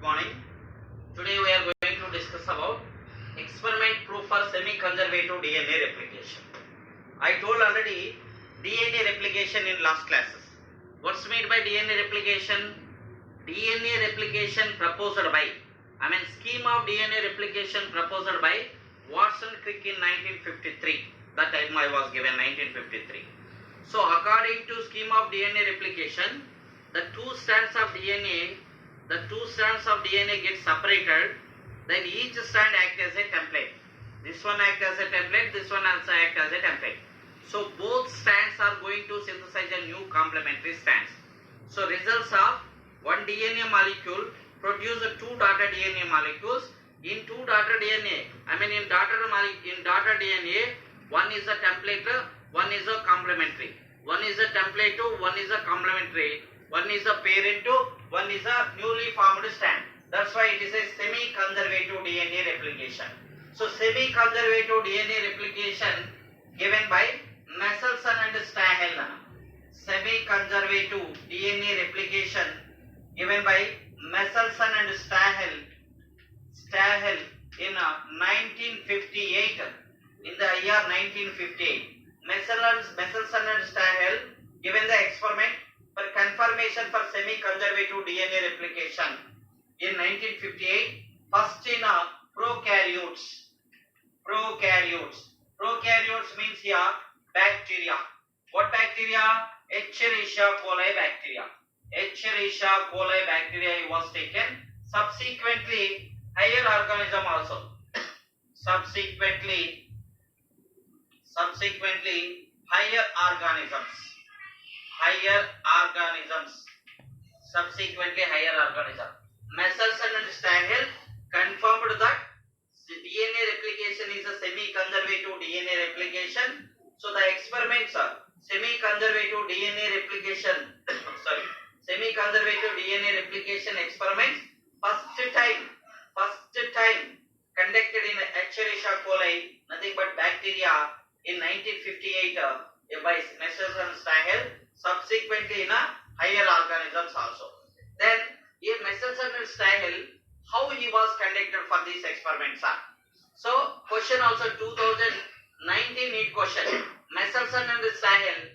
morning. Today we are going to discuss about experiment proof for semi-conservative DNA replication. I told already DNA replication in last classes. What's meant by DNA replication? DNA replication proposed by, scheme of DNA replication proposed by Watson Crick in 1953. That time I was given 1953. So according to scheme of DNA replication, the two strands of DNA get separated, then each strand act as a template. This one act as a template, this one also act as a template. So both strands are going to synthesize a new complementary strands. So results of one DNA molecule produce two daughter DNA molecules. In two daughter DNA, in daughter DNA, one is a template, one is a complementary. One is a template, one is a complementary. One is a parent, one is a newly formed strand. That's why it is a semi-conservative DNA replication. So semi-conservative DNA replication given by Messelson and Stahel. Semi-conservative DNA replication given by Messelson and Stahel in 1958. In the year 1958, Messelson and Stahel given the experiment for confirmation for semi-conservative DNA replication in 1958. First in prokaryotes. Prokaryotes means here bacteria. What bacteria? Escherichia coli bacteria. Escherichia coli bacteria was taken. Subsequently, higher organism also. Subsequently, higher organisms. Messelson and Stahel confirmed that the DNA replication is a semi-conservative DNA replication. So the experiments are semi-conservative DNA replication experiments first time conducted in Escherichia coli, nothing but bacteria, in 1958 by Messelson and Stahel. Subsequently in higher organisms also. Then here Messelson and Stahel, how he was conducted for these experiments are. So question also 2019 NEET question. Messelson and Stahel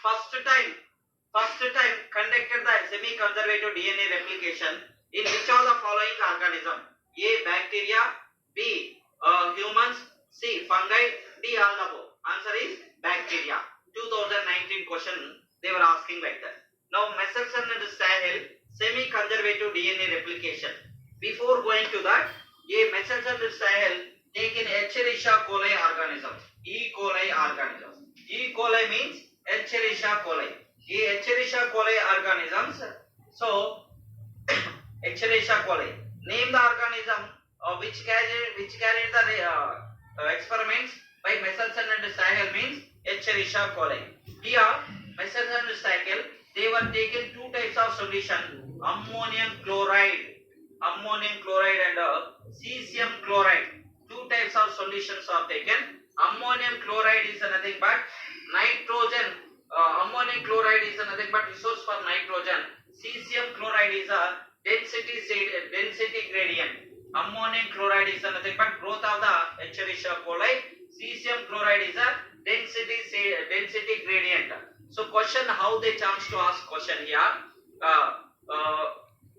first time conducted the semi-conservative DNA replication in which of the following organism? A. Bacteria, B. Humans, C. Fungi, D. All the above. Answer is bacteria. 2019 question they were asking like that. Now Messelson and Stahel semi-conservative DNA replication. Before going to that, Messelson and Stahel taken Escherichia coli organisms. E. coli organisms. E. coli means Escherichia coli. Escherichia coli organisms. So Escherichia coli. Name the organism which carried the experiments by Messelson and Stahel means Escherichia coli. Here Messelson and Stahel, they were taken two types of solution: ammonium chloride and cesium chloride. Two types of solutions are taken. Ammonium chloride is nothing but nitrogen. Ammonium chloride is nothing but resource for nitrogen. Cesium chloride is a density gradient. Ammonium chloride is nothing but growth of the Escherichia coli. Cesium chloride is a density gradient. So question how they chance to ask question here.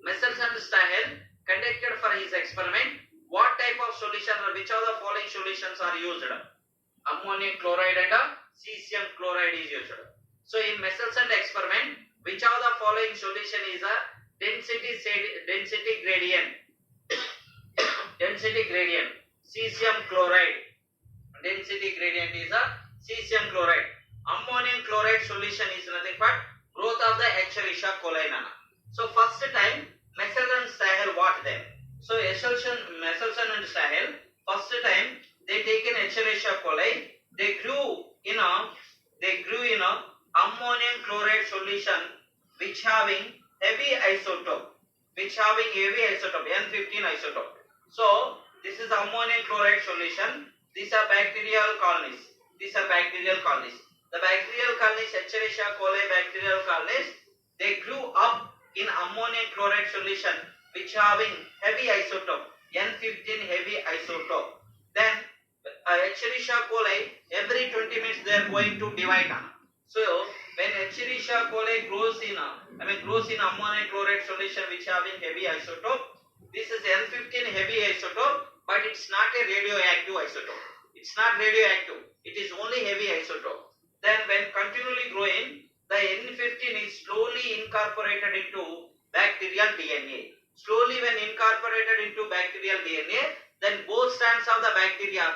Messelson and Stahel conducted for his experiment. What type of solution or which of the following solutions are used? Ammonium chloride and cesium chloride is used. So in Messelson experiment, which of the following solution is a density gradient? Cesium chloride. Density gradient is a cesium chloride. Ammonium chloride solution is nothing but growth of the Escherichia coli. So first time Messelson and Stahel what then? So Messelson and Stahel first time they taken Escherichia coli, they grew in a ammonium chloride solution which having heavy isotope, N15 isotope. So this is ammonium chloride solution. These are bacterial colonies. The bacterial colonies, Escherichia coli bacterial colonies, they grew up in ammonium chloride solution which having heavy isotope, N15 heavy isotope. Then Escherichia coli, every 20 minutes they are going to divide. So when Escherichia coli grows in ammonium chloride solution which having heavy isotope, this is N15 heavy isotope, but it's not a radioactive isotope. It's not radioactive. It is only heavy isotope. Then when continually growing, the N15 is slowly incorporated into bacterial DNA. Slowly when incorporated into bacterial DNA, then both strands of the bacteria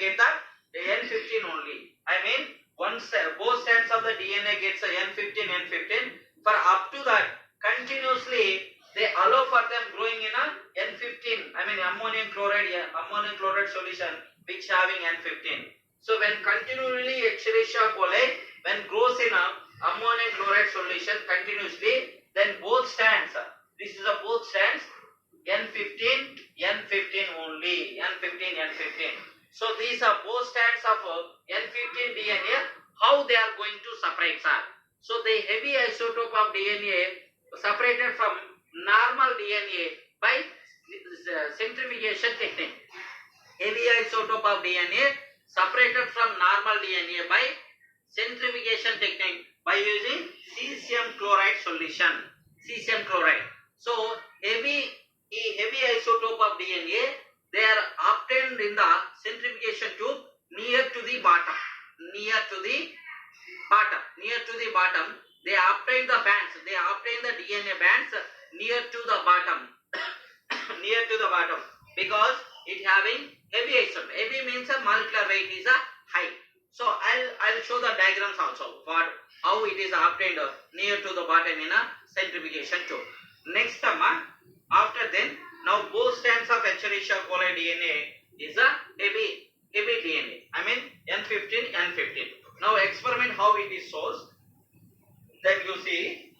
get the N15 only. I mean, both strands of the DNA gets the N15. For up to that, continuously they allow for them growing in a N15, ammonium chloride solution which having N15. So when continually Escherichia coli when grows in a ammonium chloride solution continuously, then both strands, this is a both strands, N15 only, N15. So these are both strands of N15 DNA. How they are going to separate, sir? So the heavy isotope of DNA separated from normal DNA by centrifugation technique. Heavy isotope of DNA separated from normal DNA by centrifugation technique by using cesium chloride solution. Cesium chloride. So heavy isotope of DNA, they are obtained in the centrifugation tube near to the bottom. Near to the bottom, they obtain the bands. They obtain the DNA bands near to the bottom. Near to the bottom, because it having heavy isotope. Heavy means a molecular weight is a high. So I'll show the diagrams also for how it is obtained near to the bottom in a centrifugation tube. Next after then, now both strands of Escherichia coli DNA is a heavy DNA. N15. Now experiment how it is sourced. Then you see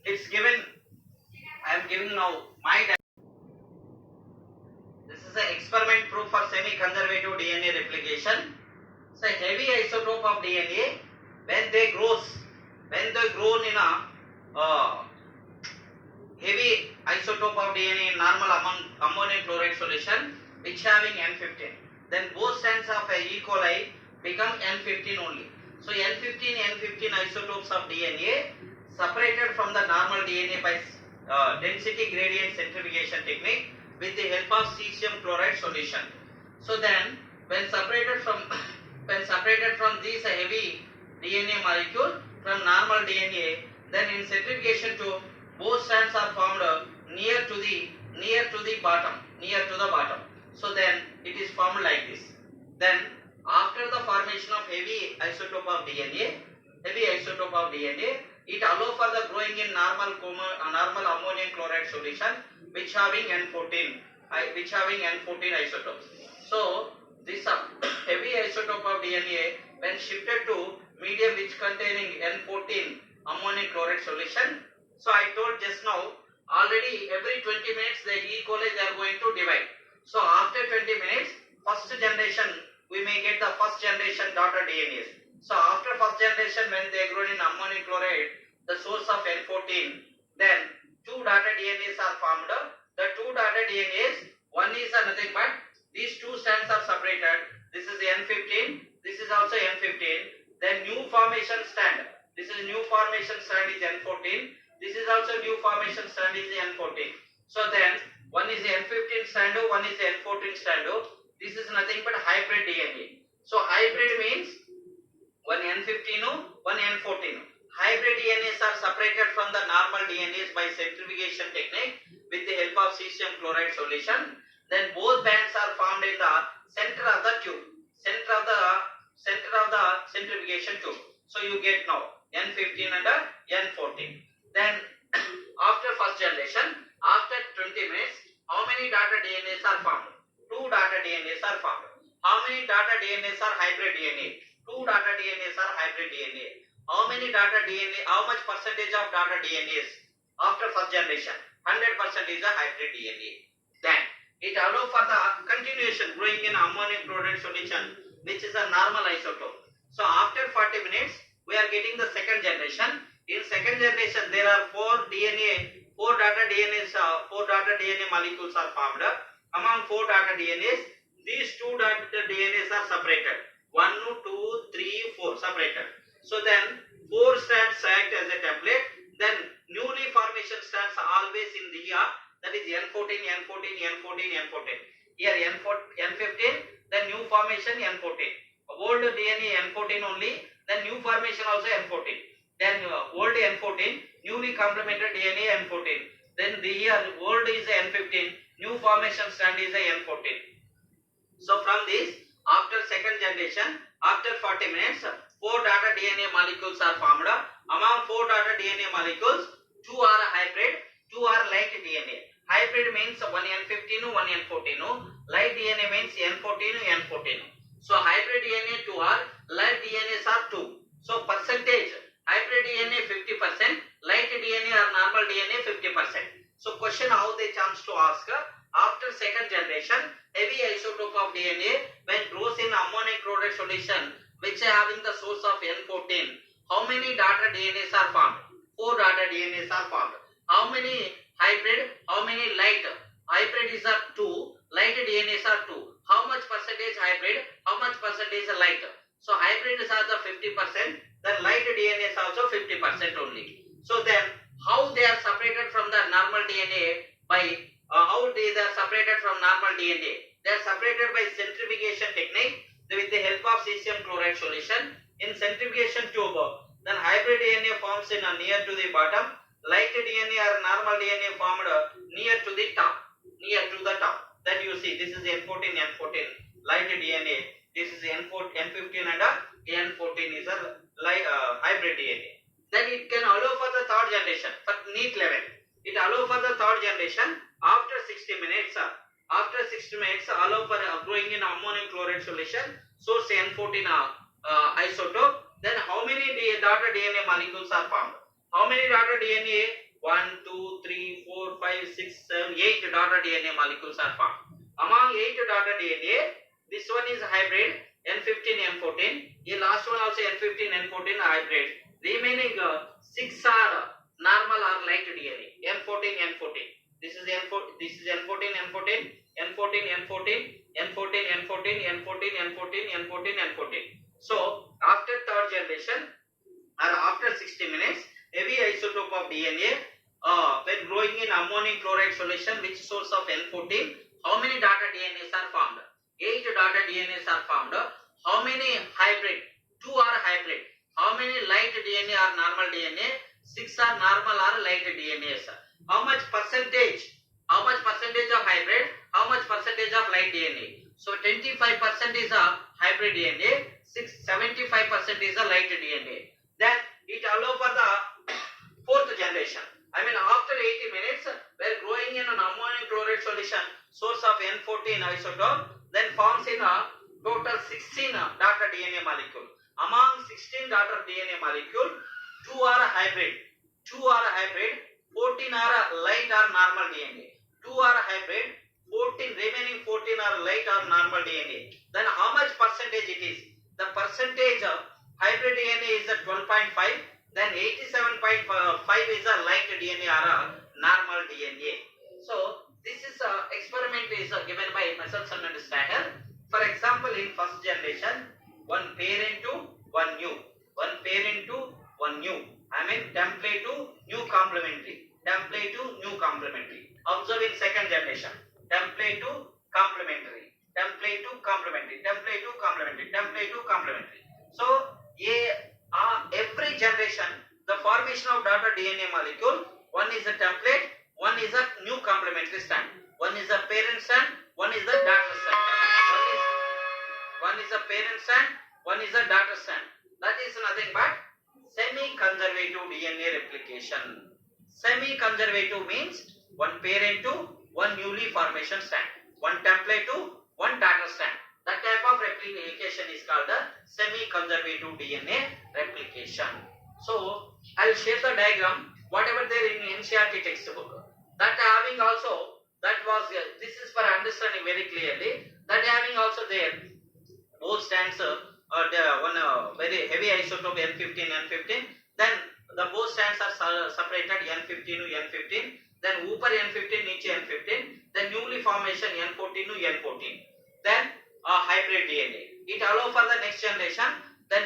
it's given. I am giving now my diagram. This is an experiment proof for semi-conservative DNA replication. So heavy isotope of DNA, when they grown in a heavy isotope of DNA in normal ammonium chloride solution which having N15, then both strands of E. coli become N15 only. So N15 isotopes of DNA separated from the normal DNA by density gradient centrifugation technique with the help of cesium chloride solution. So then when separated from this heavy DNA molecule from normal DNA, then in centrifugation tube both strands are formed near to the bottom. So then it is formed like this. Then after the formation of heavy isotope of DNA, it allows for the growing in normal ammonium chloride solution which having N14 isotopes. So this heavy isotope of DNA when shifted to medium which containing N14 ammonium chloride solution. So I told just now already every 20 minutes the E. coli they are going to divide. So after 20 minutes, first generation we may get the first generation daughter DNAs. So after first generation when they grow in ammonium chloride, the source of N14, then two daughter DNAs are formed. The two daughter DNAs, one is nothing but these two strands are separated. This is N15, this is also N15. Then new formation strand. This is new formation strand is N14. This is also new formation strand is N14. So then one is N15 strand, one is N14 strand. This is nothing but hybrid DNA. So hybrid means one N15, one N14. Hybrid DNAs are separated from the normal DNAs by centrifugation technique with the help of cesium chloride solution. Then both bands are formed in the center of the tube, center of the centrifugation tube. So you get now N15 and N14. Then after first generation, after 20 minutes, how many daughter DNAs are formed? Two daughter DNAs are formed. How many daughter DNAs are hybrid DNA? Two daughter DNAs are hybrid DNA. How many daughter DNA? How much percentage of daughter DNAs after first generation? 100% is a hybrid DNA. Then it allows for the continuation growing in ammonium chloride solution, which is a normal isotope. So after 40 minutes, we are getting the second generation. In second generation, there are four daughter DNA molecules are formed. Among four daughter DNAs, these two daughter DNAs are separated. 1, 2, 3, 4 separated. So then 4 strands act as a template. Then newly formation strands always in the year, that is N14, N14, N14, N14. Here N15, then new formation N14. Old DNA N14 only, then new formation also N14. Then old N14, newly complemented DNA N14. Then the year old is N15, new formation strand is N14. So from this, after second generation, after 40 minutes, 4 daughter DNA molecules are formed. Among 4 daughter DNA molecules, 2 are hybrid, 2 are light DNA. Hybrid means 1 N15, 1 N14. Light DNA means N14, N14. So hybrid DNA 2 are, light DNAs are 2. So percentage, hybrid DNA 50%, light DNA or normal DNA 50%. So question how they chance to ask, after second generation, heavy isotope of DNA when grows in ammonium chloride solution which having the source of N14, how many daughter DNAs are formed? 4 daughter DNAs are formed. How many hybrid? How many light? Hybrid is 2, light DNAs are 2. How much percentage hybrid? How much percentage light? So hybrid is also 50%, then light DNA is also 50% only. So then how they are separated from the normal DNA by how they are separated from normal DNA? They are separated by centrifugation technique with the help of cesium chloride solution. In centrifugation tube, then hybrid DNA forms in near to the bottom, light DNA or normal DNA formed near to the top. Then you see this is N14, light DNA. This is N15 and N14 is a hybrid DNA. Then it can allow for the third generation for neat level. It allow for the third generation after 60 minutes. After 60 minutes, allow for growing in ammonium chloride solution, source N14 isotope. Then how many daughter DNA molecules are formed? How many daughter DNA? 1, 2, 3, 4, 5, 6, 7, 8 daughter DNA molecules are formed. Among 8 daughter DNA, this one is hybrid N15, N14. The last one also N15, N14 hybrid. Remaining 6 are normal or light DNA. N14, N14. This is N14, N14, N14, N14. So after third generation or after 60 minutes, heavy isotope of DNA when growing in ammonium chloride solution, which source of N14, how many daughter DNAs are formed? 8 daughter DNAs are formed. How many hybrid? 2 are hybrid. How many light DNA or normal DNA? 6 are normal or light DNAs. How much percentage? How much percentage of hybrid? How much percentage of light DNA? So 25% is a hybrid DNA, 75% is a light DNA. Then it allow for the fourth generation. I mean after 80 minutes, where growing in an ammonium chloride solution, source of N14 isotope, then forms in a total 16 daughter DNA molecule. Among 16 daughter DNA molecule, 2 are hybrid, 14 are light or normal DNA. 2 are hybrid, remaining 14 are light or normal DNA. Then how much percentage it is? The percentage of hybrid DNA is at 12.5, then 87.5 is a light DNA or a normal DNA. So this is experiment is given by Michelson and Staher. For example, in first generation, one parent to one new, I mean template to new complementary. Observe in second generation, template to complementary. So every generation, the formation of daughter DNA molecule, one is a template, one is a new complementary strand, one is a parent strand, one is the daughter strand. One is a parent strand, one is a daughter strand. That is nothing but semi-conservative DNA replication. Semi-conservative means one parent to one newly formation strand, one template to one daughter strand. That type of replication is called the semi-conservative DNA replication. So I will share the diagram, whatever there in NCERT textbook. That having also, that was this is for understanding very clearly. That having also there, both strands one very heavy isotope N15, then the both strands are separated N15 to N15, then ऊपर N15 नीचे N15, then newly formation N14 to N14, then hybrid DNA. It allow for the next generation. Then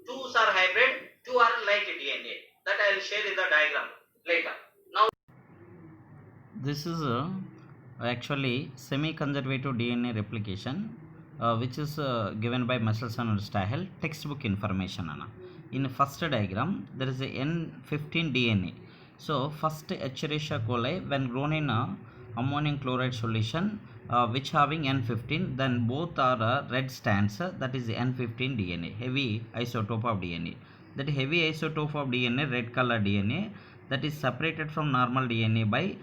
twos are hybrid, two are light DNA. That I will share in the diagram later. Now This is actually semi-conservative DNA replication, which is given by Messelson and Stahel, textbook information. In first diagram, there is a N15 DNA. So first Escherichia coli, when grown in ammonium chloride solution, which having N15, then both are red strands, that is N15 DNA, heavy isotope of DNA. That heavy isotope of DNA, red color DNA, that is separated from normal DNA by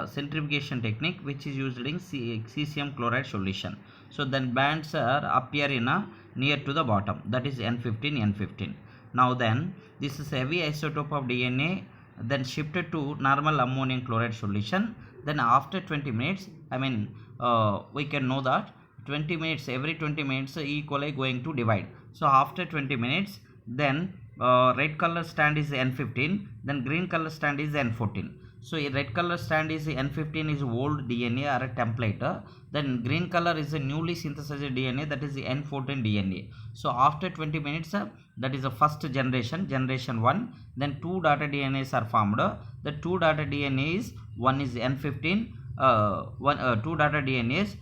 centrifugation technique, which is used in cesium chloride solution. So then bands are appear in a near to the bottom, that is N15. Now then this is heavy isotope of DNA, then shifted to normal ammonium chloride solution. Then after 20 minutes, we can know that 20 minutes, every 20 minutes E. coli going to divide. So after 20 minutes, then red color strand is N15, then green color strand is N14. So a red color strand is N15 is old DNA or a template, then green color is a newly synthesized DNA, that is the N14 DNA. So after 20 minutes, that is the first generation 1, then two daughter DNAs are formed. The two daughter DNAs, one is N15, two daughter DNAs,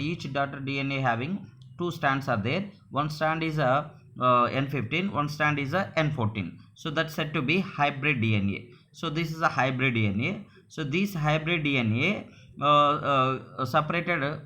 each daughter DNA having two strands are there. One strand is a N15, one strand is a N14. So that's said to be hybrid DNA. So this is a hybrid DNA. So this hybrid DNA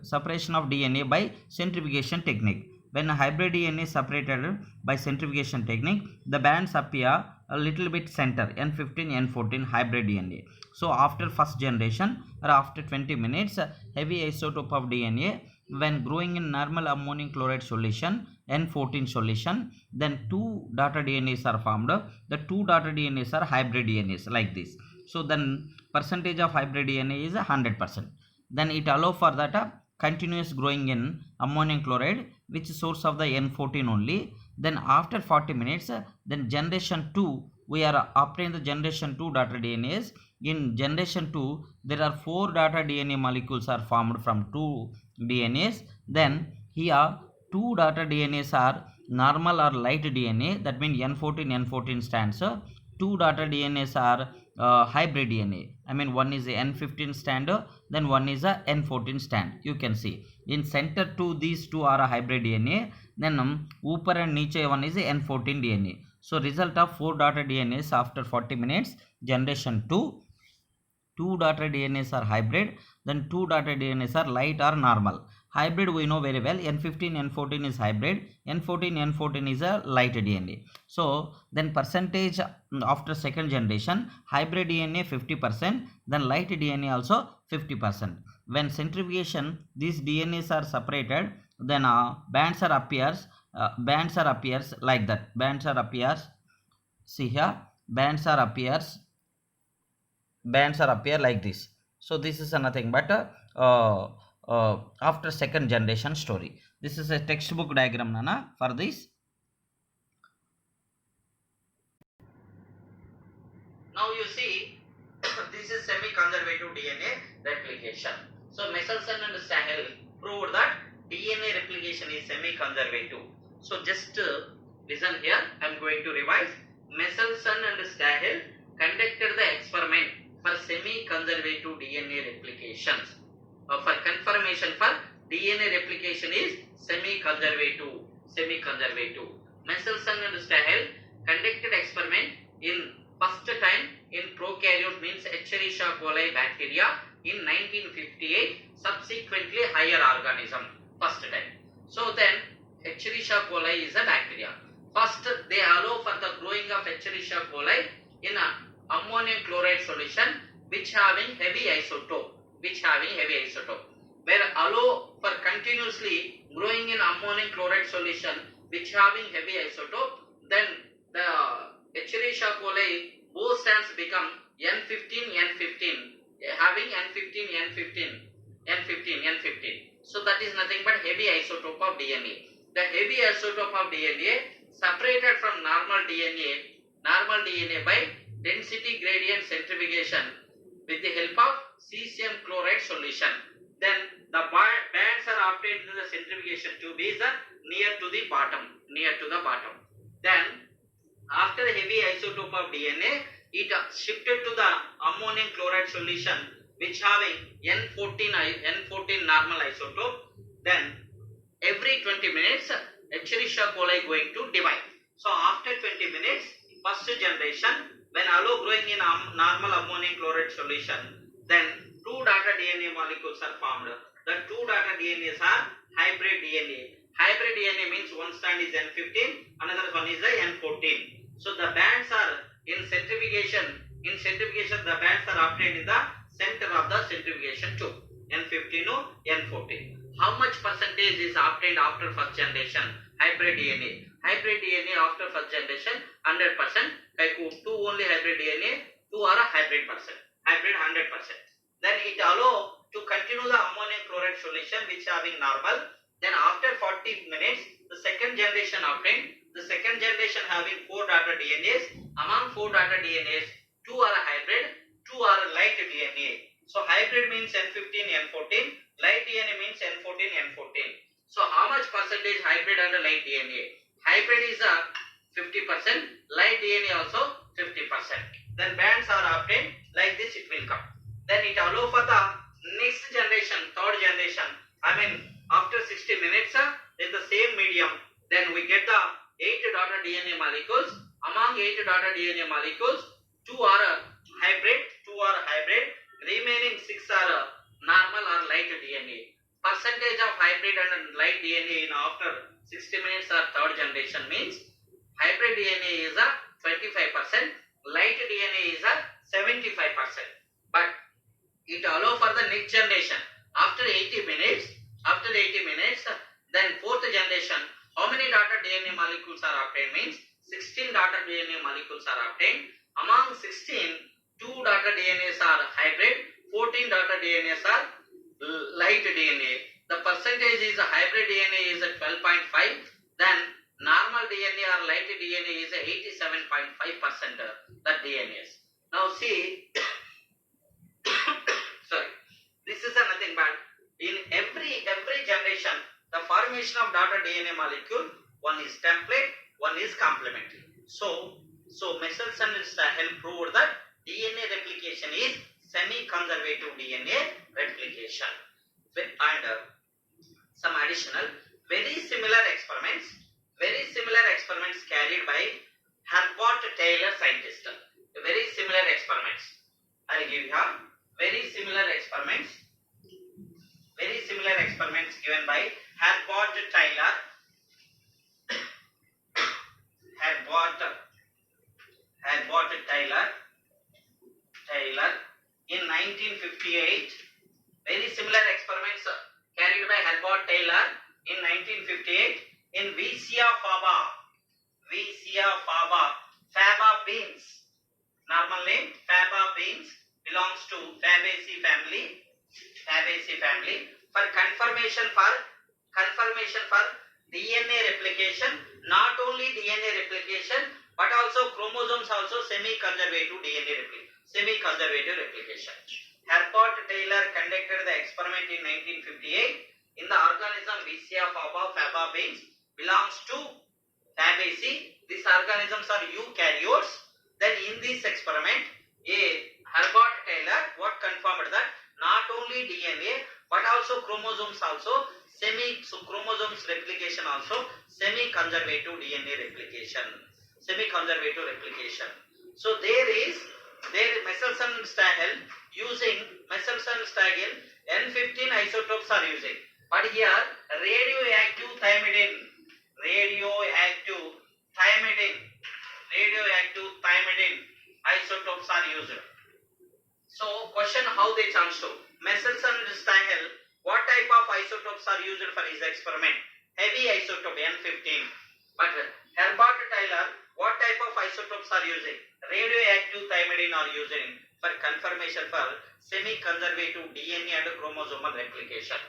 separation of DNA by centrifugation technique. When hybrid DNA is separated by centrifugation technique, the bands appear a little bit center, N15, N14 hybrid DNA. So after first generation or after 20 minutes, heavy isotope of DNA when growing in normal ammonium chloride solution, N14 solution, then two daughter DNAs are formed. The two daughter DNAs are hybrid DNAs like this. So then percentage of hybrid DNA is 100%. Then it allow for that continuous growing in ammonium chloride, which is source of the N14 only. Then after 40 minutes, then generation 2, we are obtaining the generation 2 daughter DNAs. In generation 2, there are 4 daughter DNA molecules are formed from 2 DNAs. Then here 2 daughter DNAs are normal or light DNA, that means N14 stands. 2 daughter DNAs are hybrid DNA. One is a N15 strand, then one is a N14 strand. You can see in center two, these two are a hybrid DNA. Then upper and niche one is a N14 DNA. So result of 4 daughter DNAs after 40 minutes, generation 2. 2 daughter DNAs are hybrid, then 2 daughter DNAs are light or normal. Hybrid we know very well, N15 N14 is hybrid, N14 is a light DNA. So then percentage after second generation, hybrid DNA 50%, then light DNA also 50%. When centrifugation, these DNAs are separated, then bands are appears like that. Bands are appears, see here, bands are appear like this. So this is nothing but after second generation story. This is a textbook diagram, Nana, for this. now you see this is semi-conservative DNA replication. So Messelson and Stahel proved that DNA replication is semi-conservative. So just listen here, I am going to revise. Messelson and Stahel conducted the experiment for semi-conservative DNA replications. For confirmation for DNA replication is semi-conservative. Messelson and Stahel conducted experiment in first time in prokaryote, means Escherichia coli bacteria in 1958, subsequently higher organism first time. So then Escherichia coli is a bacteria. First they allow for the growing of Escherichia coli in a ammonium chloride solution which having heavy isotope, where allow for continuously growing in ammonium chloride solution which having heavy isotope, then the Escherichia coli both strands become N15, having N15. So that is nothing but heavy isotope of DNA. The heavy isotope of DNA separated from normal DNA normal DNA by density gradient centrifugation with the help of cesium chloride solution. Then the bands are obtained in the centrifugation tube is near to the bottom. Then after the heavy isotope of DNA, it shifted to the ammonium chloride solution which having N14 normal isotope. Then every 20 minutes Escherichia coli going to divide. So after 20 minutes, first generation, when allo growing in normal ammonium chloride solution, then two daughter DNA molecules are formed. The two daughter DNAs are hybrid DNA. Hybrid DNA means one strand is N15, another one is N14. So the bands are in centrifugation. In centrifugation, the bands are obtained in the center of the centrifugation tube. N15 to N14. How much percentage is obtained after first generation? Hybrid DNA. Hybrid DNA after first generation 100%. Like two only hybrid DNA, two are a hybrid person. Hybrid 100%. Then it allow to continue the ammonium chloride solution which having normal. Then after 40 minutes, the second generation obtained. The second generation having 4 daughter DNAs. Among 4 daughter DNAs, 2 are a hybrid, 2 are a light DNA. So hybrid means N15, N14. Light DNA means N14, N14. So how much percentage hybrid and light DNA? Hybrid is a 50%, light DNA also 50%. Then bands are obtained, like this it will come. Then it allow for the next generation, third generation. I mean after 60 minutes in the same medium, then we get the 8 daughter DNA molecules. Among 8 daughter DNA molecules, 2 are hybrid, remaining 6 are normal or light DNA. Percentage of hybrid and light DNA in after 60 minutes or third generation means hybrid DNA is a 25%, light DNA is a 75%. But it allow for the next generation. After 80 minutes, then fourth generation, how many daughter DNA molecules are obtained means 16 daughter DNA molecules are obtained. Among 16, 2 daughter DNAs are hybrid, 14 daughter DNAs are light DNA. The percentage is hybrid DNA is 12.5, then normal DNA or light DNA is 87.5% the DNAs. Now see, sorry, this is nothing but in every generation the formation of daughter DNA molecule, one is template, one is complementary. So Michelson and Stahel proved that DNA replication is semi-conservative DNA replication. And some additional very similar experiments carried by Herbert Taylor scientist. Very similar experiments. I will give you very similar experiments given by Herbert Taylor. Taylor in 1958. Very similar experiments carried by Herbert Taylor in 1958 in Vicia faba beans. Normal name faba beans, belongs to Fabaceae family. For confirmation for DNA replication, not only DNA replication but also chromosomes also semi-conservative replication. Herbert Taylor conducted the experiment in 1958 in the organism Vicia faba beans, belongs to Fabaceae. These organisms are eukaryotes. Then in this experiment, Herbert Taylor what confirmed that not only DNA but also chromosomes replication also semi-conservative DNA replication. So there Michelson and Stahel N15 isotopes are using, but here radioactive thymidine isotopes are used. So question how they chance to Michelson and Stahel, what type of isotopes are used for his experiment? Heavy isotope N15. But Herbert Taylor, what type of isotopes are using? Radioactive thymidine are using for confirmation for semi-conservative DNA and chromosomal replication.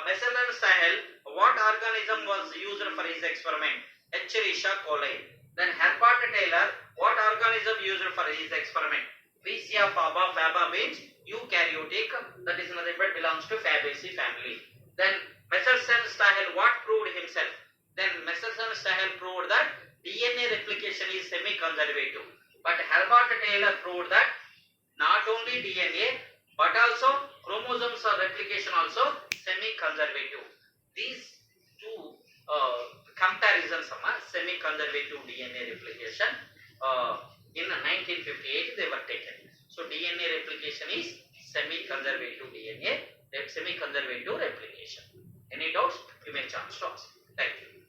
Michelson and Stahel, what organism was used for his experiment? Escherichia coli. Then Herbert Taylor, What organism used for his experiment? Visia faba means eukaryotic, that is nothing but belongs to Fabaceae family. Then Messerschmitt-Stahel what proved himself? Then Messerschmitt-Stahel proved that DNA replication is semi-conservative. But Herbert Taylor proved that not only DNA but also chromosomes or replication also semi-conservative. These two comparisons of semi-conservative DNA replication in 1958 they were taken. So DNA replication is semi-conservative DNA, semi-conservative replication. Any doubts? You may chance to ask. Thank you.